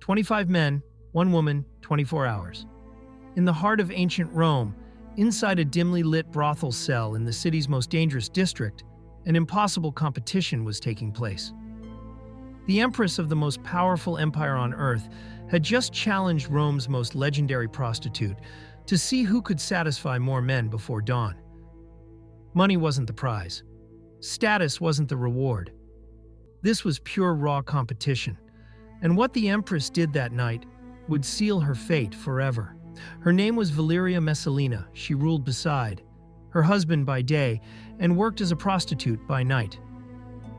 25 men, 1 woman, 24 hours. In the heart of ancient Rome, inside a dimly lit brothel cell in the city's most dangerous district, an impossible competition was taking place. The empress of the most powerful empire on earth had just challenged Rome's most legendary prostitute to see who could satisfy more men before dawn. Money wasn't the prize. Status wasn't the reward. This was pure raw competition, and what the empress did that night would seal her fate forever. Her name was Valeria Messalina. She ruled beside her husband by day and worked as a prostitute by night.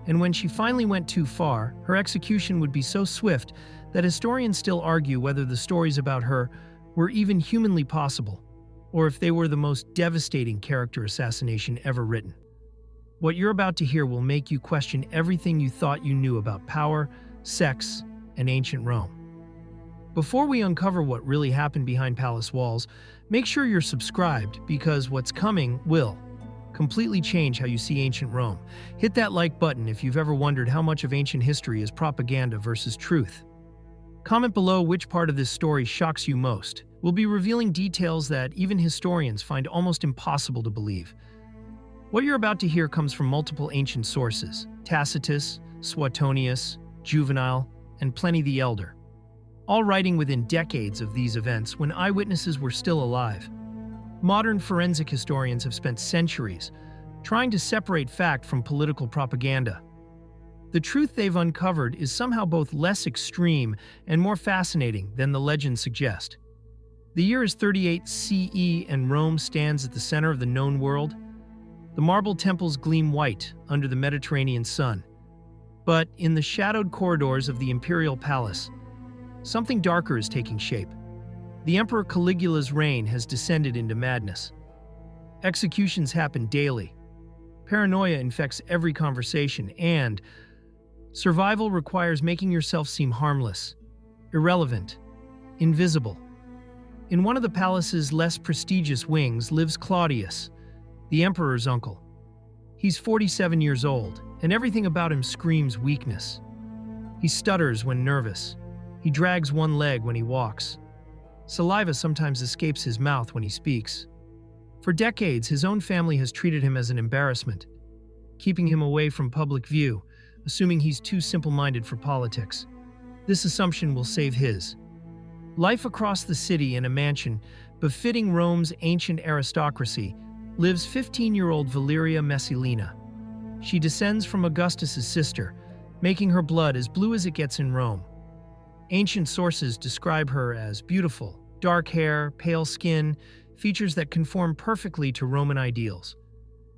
And when she finally went too far, her execution would be so swift that historians still argue whether the stories about her were even humanly possible, or if they were the most devastating character assassination ever written. What you're about to hear will make you question everything you thought you knew about power, sex, and ancient Rome. Before we uncover what really happened behind palace walls, make sure you're subscribed because what's coming will completely change how you see ancient Rome. Hit that like button if you've ever wondered how much of ancient history is propaganda versus truth. Comment below which part of this story shocks you most. We'll be revealing details that even historians find almost impossible to believe. What you're about to hear comes from multiple ancient sources: Tacitus, Suetonius, Juvenal, and Pliny the Elder, all writing within decades of these events when eyewitnesses were still alive. Modern forensic historians have spent centuries trying to separate fact from political propaganda. The truth they've uncovered is somehow both less extreme and more fascinating than the legends suggest. The year is 38 CE and Rome stands at the center of the known world. The marble temples gleam white under the Mediterranean sun. But in the shadowed corridors of the imperial palace, something darker is taking shape. The Emperor Caligula's reign has descended into madness. Executions happen daily. Paranoia infects every conversation, and survival requires making yourself seem harmless, irrelevant, invisible. In one of the palace's less prestigious wings lives Claudius, the emperor's uncle. He's 47 years old, and everything about him screams weakness. He stutters when nervous. He drags one leg when he walks. Saliva sometimes escapes his mouth when he speaks. For decades, his own family has treated him as an embarrassment, keeping him away from public view, assuming he's too simple-minded for politics. This assumption will save his life. Across the city in a mansion befitting Rome's ancient aristocracy lives 15-year-old Valeria Messalina. She descends from Augustus's sister, making her blood as blue as it gets in Rome. Ancient sources describe her as beautiful, dark hair, pale skin, features that conform perfectly to Roman ideals.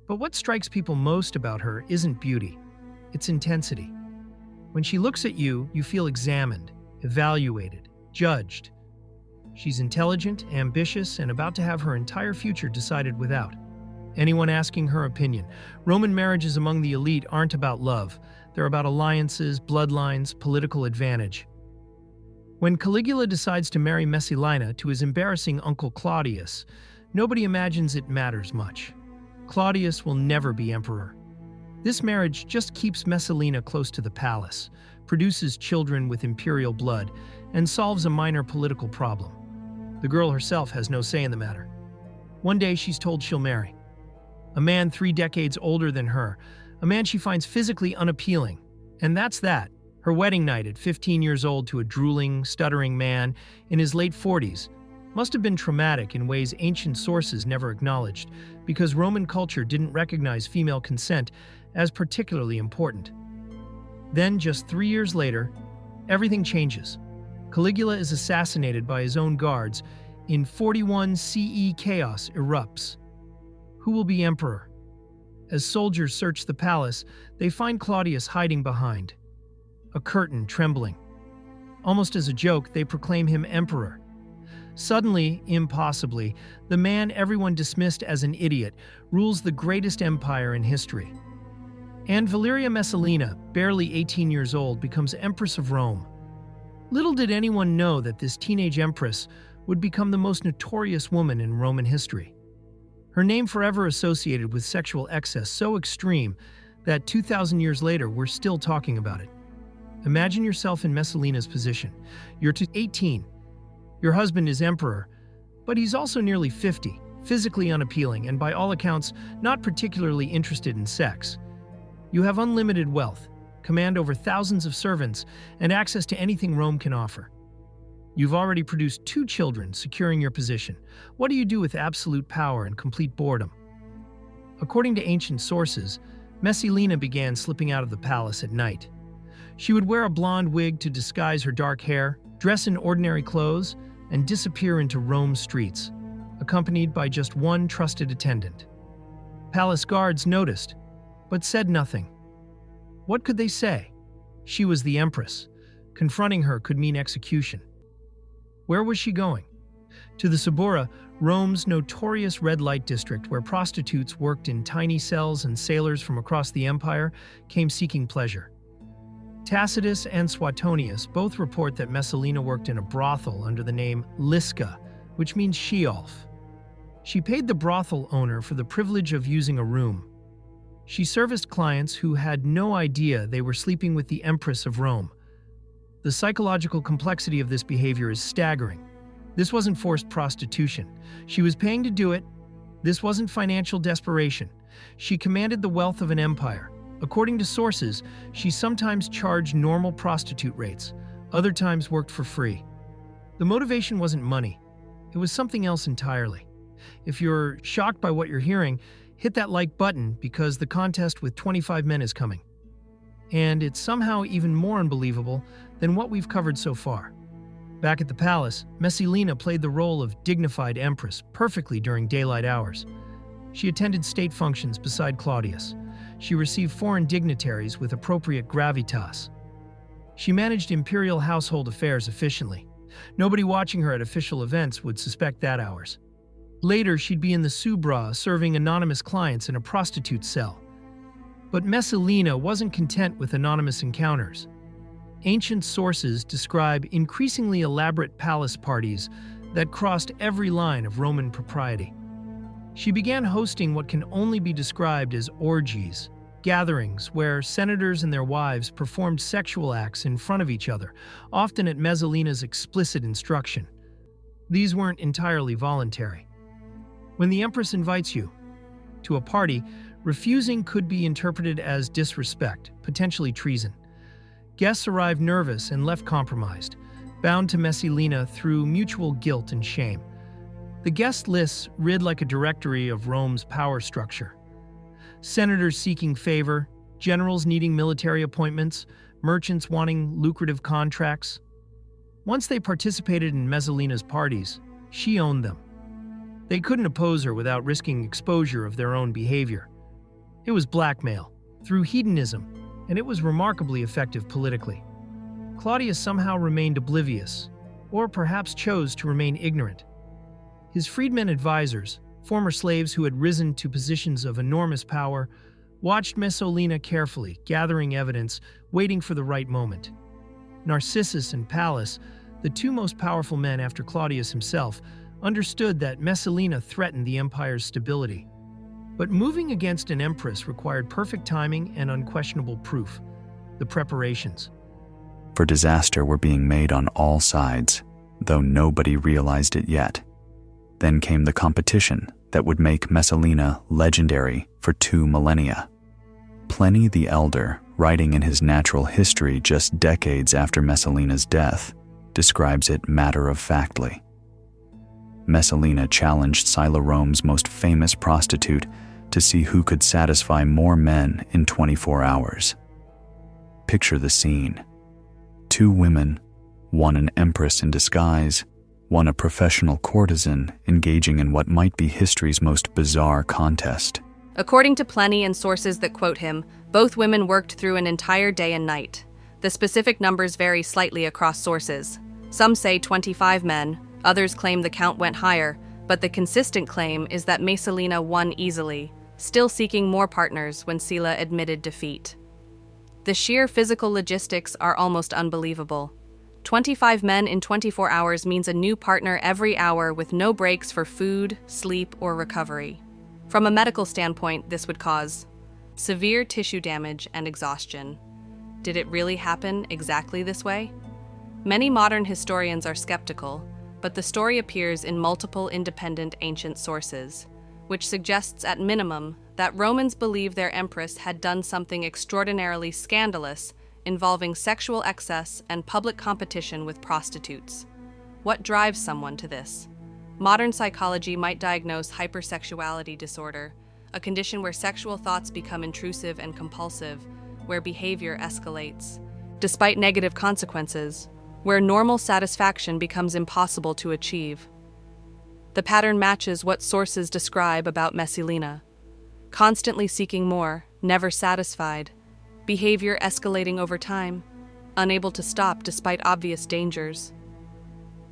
But what strikes people most about her isn't beauty, it's intensity. When she looks at you, you feel examined, evaluated, judged. She's intelligent, ambitious, and about to have her entire future decided without anyone asking her opinion. Roman marriages among the elite aren't about love. They're about alliances, bloodlines, political advantage. When Caligula decides to marry Messalina to his embarrassing uncle Claudius, nobody imagines it matters much. Claudius will never be emperor. This marriage just keeps Messalina close to the palace, produces children with imperial blood, and solves a minor political problem. The girl herself has no say in the matter. One day she's told she'll marry a man 3 decades older than her, a man she finds physically unappealing. And that's that. Her wedding night at 15 years old to a drooling, stuttering man in his late 40s must have been traumatic in ways ancient sources never acknowledged, because Roman culture didn't recognize female consent as particularly important. Then, just 3 years later, everything changes. Caligula is assassinated by his own guards. In 41 CE, chaos erupts. Who will be emperor? As soldiers search the palace, they find Claudius hiding behind a curtain, trembling. Almost as a joke, they proclaim him emperor. Suddenly, impossibly, the man everyone dismissed as an idiot rules the greatest empire in history. And Valeria Messalina, barely 18 years old, becomes Empress of Rome. Little did anyone know that this teenage empress would become the most notorious woman in Roman history. Her name forever associated with sexual excess so extreme that 2,000 years later we're still talking about it. Imagine yourself in Messalina's position. You're 18. Your husband is emperor, but he's also nearly 50, physically unappealing, and by all accounts, not particularly interested in sex. You have unlimited wealth, command over thousands of servants, and access to anything Rome can offer. You've already produced 2 children, securing your position. What do you do with absolute power and complete boredom? According to ancient sources, Messalina began slipping out of the palace at night. She would wear a blonde wig to disguise her dark hair, dress in ordinary clothes, and disappear into Rome's streets, accompanied by just one trusted attendant. Palace guards noticed, but said nothing. What could they say? She was the empress. Confronting her could mean execution. Where was she going? To the Suburra, Rome's notorious red light district where prostitutes worked in tiny cells and sailors from across the empire came seeking pleasure. Tacitus and Suetonius both report that Messalina worked in a brothel under the name Liska, which means she-olf. She paid the brothel owner for the privilege of using a room. She serviced clients who had no idea they were sleeping with the Empress of Rome. The psychological complexity of this behavior is staggering. This wasn't forced prostitution. She was paying to do it. This wasn't financial desperation. She commanded the wealth of an empire. According to sources, she sometimes charged normal prostitute rates, other times worked for free. The motivation wasn't money. It was something else entirely. If you're shocked by what you're hearing, hit that like button because the contest with 25 men is coming. And it's somehow even more unbelievable than what we've covered so far. Back at the palace, Messalina played the role of dignified empress perfectly during daylight hours. She attended state functions beside Claudius. She received foreign dignitaries with appropriate gravitas. She managed imperial household affairs efficiently. Nobody watching her at official events would suspect that hours. Later, she'd be in the Suburra serving anonymous clients in a prostitute cell. But Messalina wasn't content with anonymous encounters. Ancient sources describe increasingly elaborate palace parties that crossed every line of Roman propriety. She began hosting what can only be described as orgies, gatherings where senators and their wives performed sexual acts in front of each other, often at Messalina's explicit instruction. These weren't entirely voluntary. When the empress invites you to a party, refusing could be interpreted as disrespect, potentially treason. Guests arrived nervous and left compromised, bound to Messalina through mutual guilt and shame. The guest lists read like a directory of Rome's power structure. Senators seeking favor, generals needing military appointments, merchants wanting lucrative contracts. Once they participated in Messalina's parties, she owned them. They couldn't oppose her without risking exposure of their own behavior. It was blackmail, through hedonism, and it was remarkably effective politically. Claudius somehow remained oblivious, or perhaps chose to remain ignorant. His freedmen advisors, former slaves who had risen to positions of enormous power, watched Messalina carefully, gathering evidence, waiting for the right moment. Narcissus and Pallas, the 2 most powerful men after Claudius himself, understood that Messalina threatened the empire's stability. But moving against an empress required perfect timing and unquestionable proof: the preparations. For disaster were being made on all sides, though nobody realized it yet. Then came the competition that would make Messalina legendary for 2 millennia. Pliny the Elder, writing in his natural history just decades after Messalina's death, describes it matter-of-factly. Messalina challenged Rome's most famous prostitute to see who could satisfy more men in 24 hours. Picture the scene. 2 women, one an empress in disguise, one a professional courtesan engaging in what might be history's most bizarre contest. According to Pliny and sources that quote him, both women worked through an entire day and night. The specific numbers vary slightly across sources. Some say 25 men, others claim the count went higher, but the consistent claim is that Messalina won easily, still seeking more partners when Sila admitted defeat. The sheer physical logistics are almost unbelievable. 25 men in 24 hours means a new partner every hour with no breaks for food, sleep, or recovery. From a medical standpoint, this would cause severe tissue damage and exhaustion. Did it really happen exactly this way? Many modern historians are skeptical, but the story appears in multiple independent ancient sources, which suggests at minimum that Romans believe their empress had done something extraordinarily scandalous involving sexual excess and public competition with prostitutes. What drives someone to this? Modern psychology might diagnose hypersexuality disorder, a condition where sexual thoughts become intrusive and compulsive, where behavior escalates, despite negative consequences, where normal satisfaction becomes impossible to achieve. The pattern matches what sources describe about Messalina: constantly seeking more, never satisfied, behavior escalating over time, unable to stop despite obvious dangers.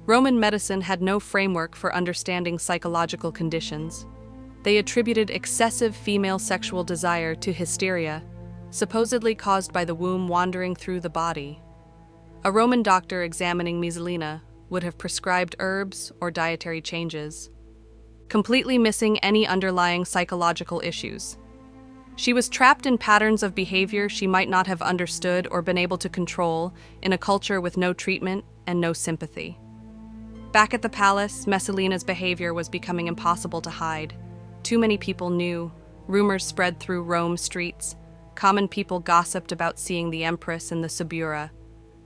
Roman medicine had no framework for understanding psychological conditions. They attributed excessive female sexual desire to hysteria, supposedly caused by the womb wandering through the body. A Roman doctor examining Messalina would have prescribed herbs or dietary changes, completely missing any underlying psychological issues. She was trapped in patterns of behavior she might not have understood or been able to control in a culture with no treatment and no sympathy. Back at the palace, Messalina's behavior was becoming impossible to hide. Too many people knew. Rumors spread through Rome streets. Common people gossiped about seeing the empress in the Subura.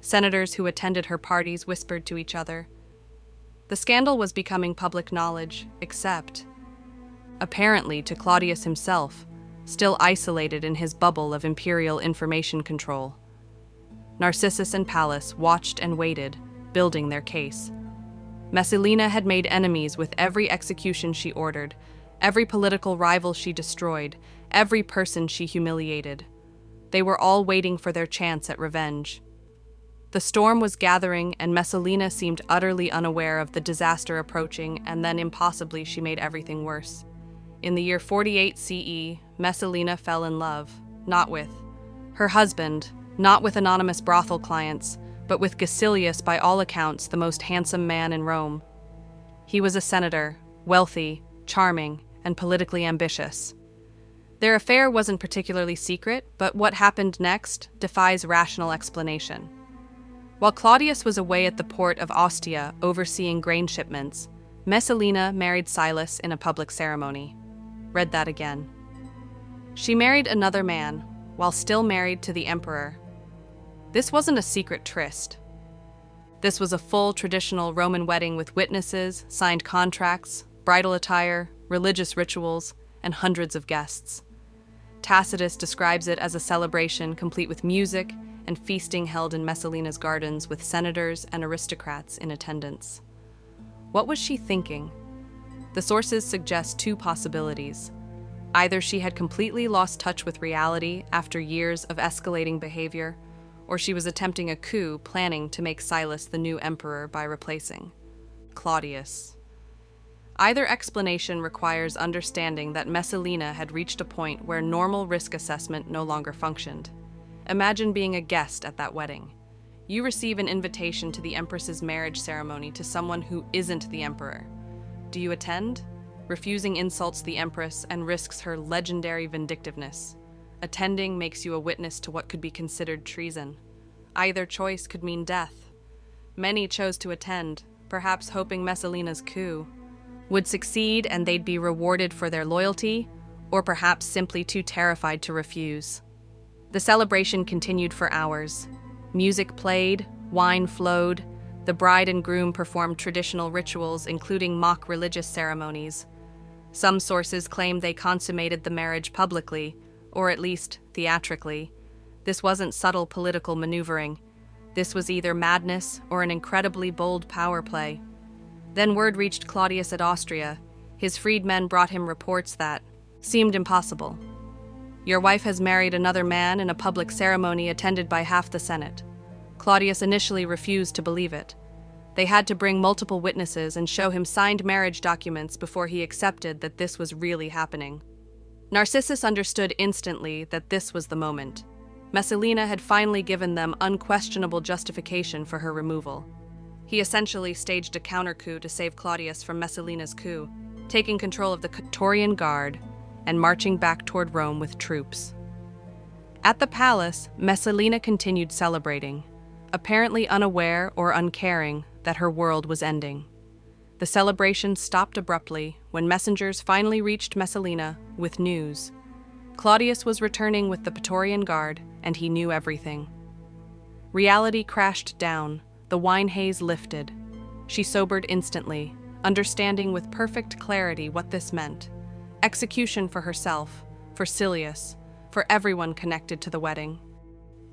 Senators who attended her parties whispered to each other. The scandal was becoming public knowledge, except, apparently, to Claudius himself, still isolated in his bubble of imperial information control. Narcissus and Pallas watched and waited, building their case. Messalina had made enemies with every execution she ordered, every political rival she destroyed, every person she humiliated. They were all waiting for their chance at revenge. The storm was gathering, and Messalina seemed utterly unaware of the disaster approaching, and then impossibly she made everything worse. In the year 48 CE, Messalina fell in love, not with her husband, not with anonymous brothel clients, but with Gacilius, by all accounts, the most handsome man in Rome. He was a senator, wealthy, charming, and politically ambitious. Their affair wasn't particularly secret, but what happened next defies rational explanation. While Claudius was away at the port of Ostia overseeing grain shipments, Messalina married Silas in a public ceremony. Read that again. She married another man, while still married to the emperor. This wasn't a secret tryst. This was a full traditional Roman wedding with witnesses, signed contracts, bridal attire, religious rituals, and hundreds of guests. Tacitus describes it as a celebration complete with music and feasting held in Messalina's gardens with senators and aristocrats in attendance. What was she thinking? The sources suggest two possibilities. Either she had completely lost touch with reality after years of escalating behavior, or she was attempting a coup planning to make Silas the new emperor by replacing Claudius. Either explanation requires understanding that Messalina had reached a point where normal risk assessment no longer functioned. Imagine being a guest at that wedding. You receive an invitation to the empress's marriage ceremony to someone who isn't the emperor. Do you attend? Refusing insults the empress and risks her legendary vindictiveness. Attending makes you a witness to what could be considered treason. Either choice could mean death. Many chose to attend, perhaps hoping Messalina's coup would succeed and they'd be rewarded for their loyalty, or perhaps simply too terrified to refuse. The celebration continued for hours. Music played, wine flowed, the bride and groom performed traditional rituals, including mock religious ceremonies. Some sources claim they consummated the marriage publicly, or at least theatrically. This wasn't subtle political maneuvering. This was either madness or an incredibly bold power play. Then word reached Claudius at Austria. His freedmen brought him reports that seemed impossible. Your wife has married another man in a public ceremony attended by half the Senate. Claudius initially refused to believe it. They had to bring multiple witnesses and show him signed marriage documents before he accepted that this was really happening. Narcissus understood instantly that this was the moment. Messalina had finally given them unquestionable justification for her removal. He essentially staged a counter-coup to save Claudius from Messalina's coup, taking control of the Praetorian Guard and marching back toward Rome with troops. At the palace, Messalina continued celebrating, apparently unaware or uncaring that her world was ending. The celebration stopped abruptly when messengers finally reached Messalina with news. Claudius was returning with the Praetorian Guard, and he knew everything. Reality crashed down, the wine haze lifted. She sobered instantly, understanding with perfect clarity what this meant. Execution for herself, for Silius, for everyone connected to the wedding.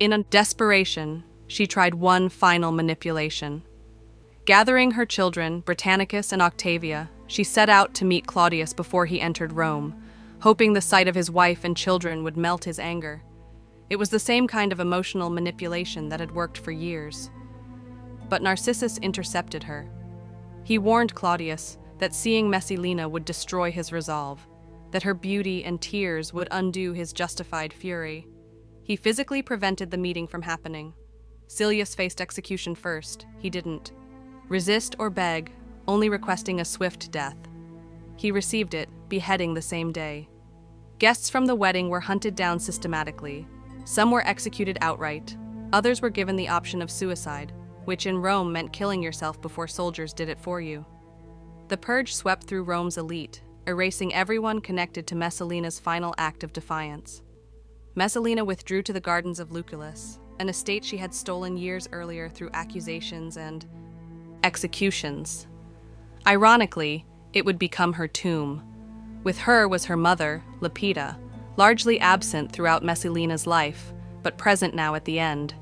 In a desperation, she tried one final manipulation. Gathering her children, Britannicus and Octavia, she set out to meet Claudius before he entered Rome, hoping the sight of his wife and children would melt his anger. It was the same kind of emotional manipulation that had worked for years. But Narcissus intercepted her. He warned Claudius that seeing Messalina would destroy his resolve, that her beauty and tears would undo his justified fury. He physically prevented the meeting from happening. Silius faced execution first. He didn't resist or beg, only requesting a swift death. He received it, beheading the same day. Guests from the wedding were hunted down systematically. Some were executed outright. Others were given the option of suicide, which in Rome meant killing yourself before soldiers did it for you. The purge swept through Rome's elite, erasing everyone connected to Messalina's final act of defiance. Messalina withdrew to the gardens of Lucullus, an estate she had stolen years earlier through accusations and executions. Ironically, it would become her tomb. With her was her mother, Lepida, largely absent throughout Messalina's life, but present now at the end.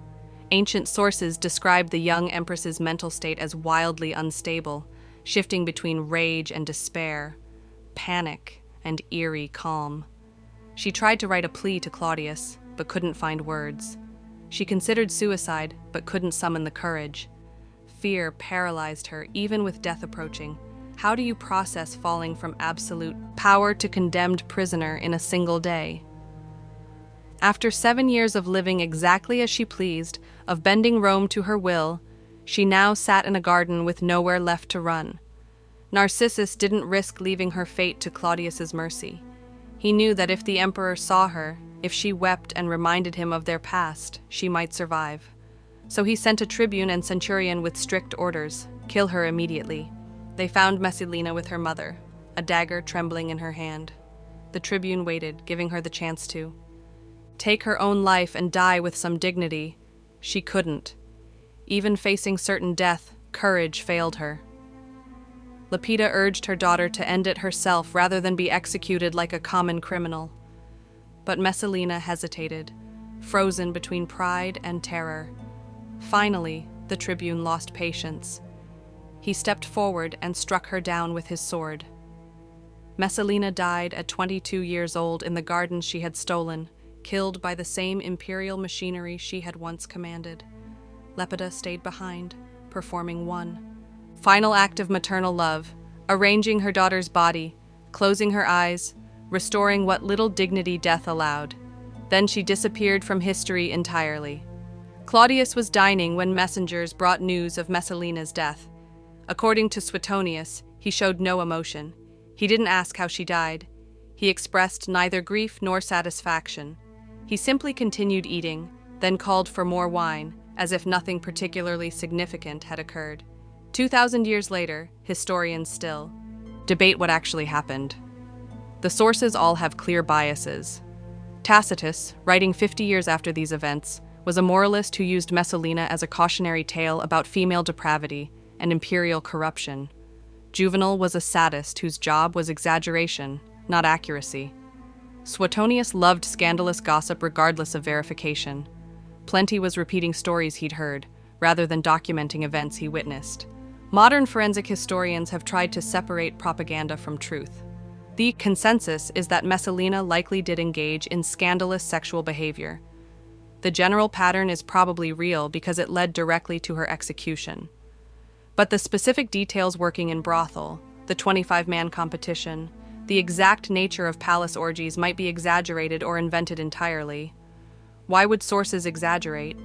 Ancient sources describe the young empress's mental state as wildly unstable, shifting between rage and despair, panic and eerie calm. She tried to write a plea to Claudius, but couldn't find words. She considered suicide, but couldn't summon the courage. Fear paralyzed her, even with death approaching. How do you process falling from absolute power to condemned prisoner in a single day? After 7 years of living exactly as she pleased, of bending Rome to her will, she now sat in a garden with nowhere left to run. Narcissus didn't risk leaving her fate to Claudius's mercy. He knew that if the emperor saw her, if she wept and reminded him of their past, she might survive. So he sent a tribune and centurion with strict orders: kill her immediately. They found Messalina with her mother, a dagger trembling in her hand. The tribune waited, giving her the chance to take her own life and die with some dignity. She couldn't. Even facing certain death, courage failed her. Lepida urged her daughter to end it herself rather than be executed like a common criminal. But Messalina hesitated, frozen between pride and terror. Finally, the tribune lost patience. He stepped forward and struck her down with his sword. Messalina died at 22 years old in the gardens she had stolen, killed by the same imperial machinery she had once commanded. Lepida stayed behind, performing one final act of maternal love, arranging her daughter's body, closing her eyes, restoring what little dignity death allowed. Then she disappeared from history entirely. Claudius was dining when messengers brought news of Messalina's death. According to Suetonius, he showed no emotion. He didn't ask how she died. He expressed neither grief nor satisfaction. He simply continued eating, then called for more wine, as if nothing particularly significant had occurred. 2,000 years later, historians still debate what actually happened. The sources all have clear biases. Tacitus, writing 50 years after these events, was a moralist who used Messalina as a cautionary tale about female depravity and imperial corruption. Juvenal was a sadist whose job was exaggeration, not accuracy. Suetonius loved scandalous gossip regardless of verification. Plenty was repeating stories he'd heard, rather than documenting events he witnessed. Modern forensic historians have tried to separate propaganda from truth. The consensus is that Messalina likely did engage in scandalous sexual behavior. The general pattern is probably real because it led directly to her execution. But the specific details working in brothel, the 25-man competition, the exact nature of palace orgies might be exaggerated or invented entirely. Why would sources exaggerate?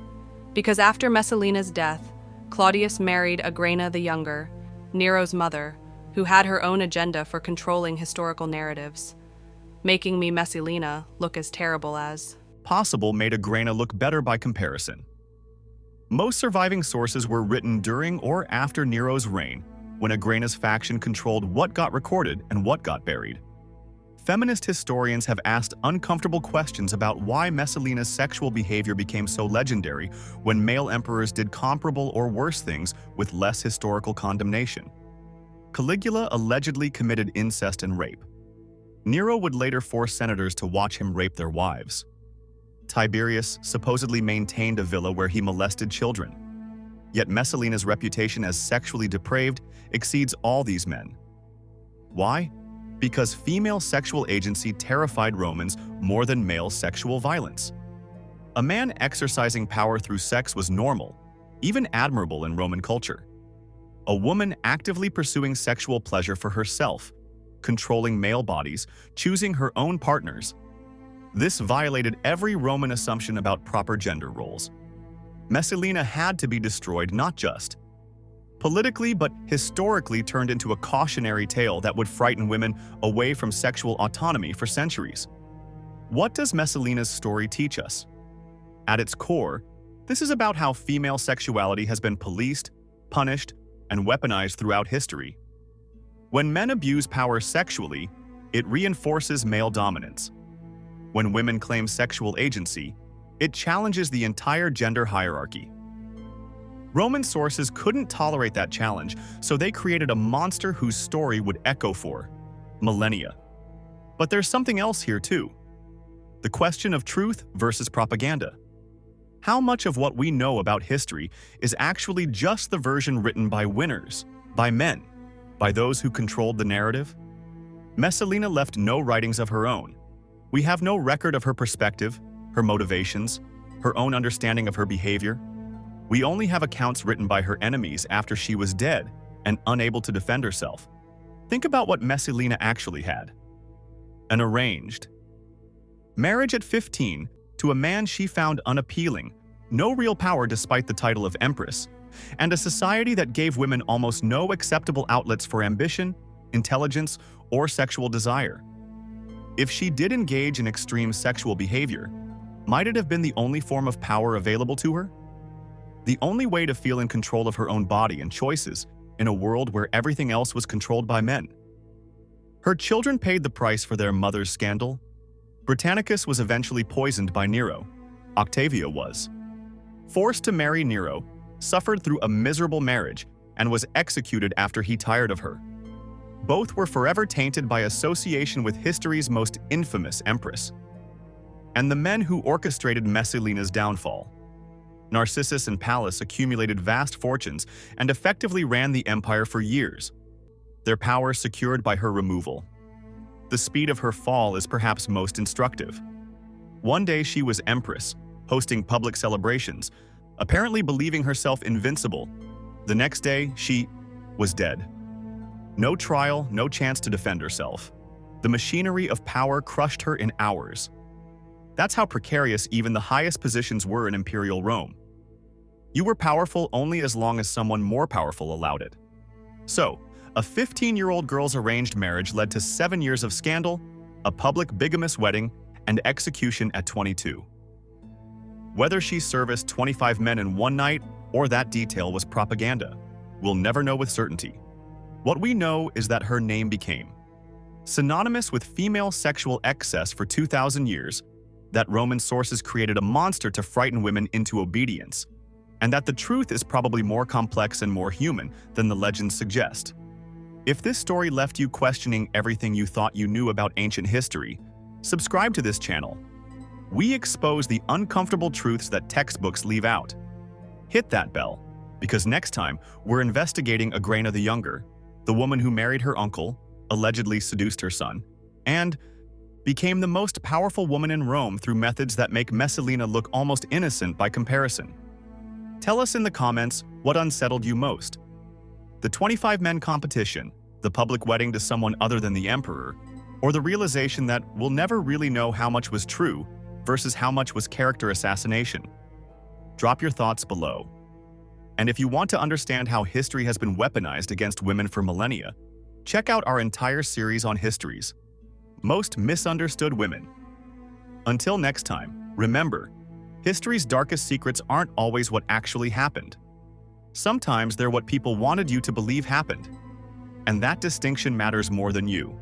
Because after Messalina's death, Claudius married Agrena the Younger, Nero's mother, who had her own agenda for controlling historical narratives, making Messalina look as terrible as possible made Agrena look better by comparison. Most surviving sources were written during or after Nero's reign, when Agrena's faction controlled what got recorded and what got buried. Feminist historians have asked uncomfortable questions about why Messalina's sexual behavior became so legendary when male emperors did comparable or worse things with less historical condemnation. Caligula allegedly committed incest and rape. Nero would later force senators to watch him rape their wives. Tiberius supposedly maintained a villa where he molested children. Yet Messalina's reputation as sexually depraved exceeds all these men. Why? Because female sexual agency terrified Romans more than male sexual violence. A man exercising power through sex was normal, even admirable in Roman culture. A woman actively pursuing sexual pleasure for herself, controlling male bodies, choosing her own partners. This violated every Roman assumption about proper gender roles. Messalina had to be destroyed not just politically but historically turned into a cautionary tale that would frighten women away from sexual autonomy for centuries. What does Messalina's story teach us? At its core, this is about how female sexuality has been policed, punished, and weaponized throughout history. When men abuse power sexually, it reinforces male dominance. When women claim sexual agency, it challenges the entire gender hierarchy. Roman sources couldn't tolerate that challenge, so they created a monster whose story would echo for millennia. But there's something else here too. The question of truth versus propaganda. How much of what we know about history is actually just the version written by winners, by men, by those who controlled the narrative? Messalina left no writings of her own. We have no record of her perspective, her motivations, her own understanding of her behavior. We only have accounts written by her enemies after she was dead and unable to defend herself. Think about what Messalina actually had. An arranged marriage at 15 to a man she found unappealing, no real power despite the title of Empress, and a society that gave women almost no acceptable outlets for ambition, intelligence, or sexual desire. If she did engage in extreme sexual behavior, might it have been the only form of power available to her? The only way to feel in control of her own body and choices in a world where everything else was controlled by men. Her children paid the price for their mother's scandal. Britannicus was eventually poisoned by Nero. Octavia was forced to marry Nero, suffered through a miserable marriage, and was executed after he tired of her. Both were forever tainted by association with history's most infamous empress. And the men who orchestrated Messalina's downfall. Narcissus and Pallas accumulated vast fortunes and effectively ran the empire for years, their power secured by her removal. The speed of her fall is perhaps most instructive. One day she was empress, hosting public celebrations, apparently believing herself invincible. The next day, she was dead. No trial, no chance to defend herself. The machinery of power crushed her in hours. That's how precarious even the highest positions were in imperial Rome. You were powerful only as long as someone more powerful allowed it. So, a 15-year-old girl's arranged marriage led to 7 years of scandal, a public bigamous wedding, and execution at 22. Whether she serviced 25 men in one night or that detail was propaganda, we'll never know with certainty. What we know is that her name became synonymous with female sexual excess for 2,000 years, that Roman sources created a monster to frighten women into obedience, and that the truth is probably more complex and more human than the legends suggest. If this story left you questioning everything you thought you knew about ancient history, subscribe to this channel. We expose the uncomfortable truths that textbooks leave out. Hit that bell, because next time we're investigating Agrena the Younger, the woman who married her uncle, allegedly seduced her son, and became the most powerful woman in Rome through methods that make Messalina look almost innocent by comparison. Tell us in the comments what unsettled you most. The 25-men competition, the public wedding to someone other than the emperor, or the realization that we'll never really know how much was true versus how much was character assassination. Drop your thoughts below. And if you want to understand how history has been weaponized against women for millennia, check out our entire series on histories. Most misunderstood women. Until next time. Remember, history's darkest secrets aren't always what actually happened. Sometimes they're what people wanted you to believe happened. And that distinction matters more than you.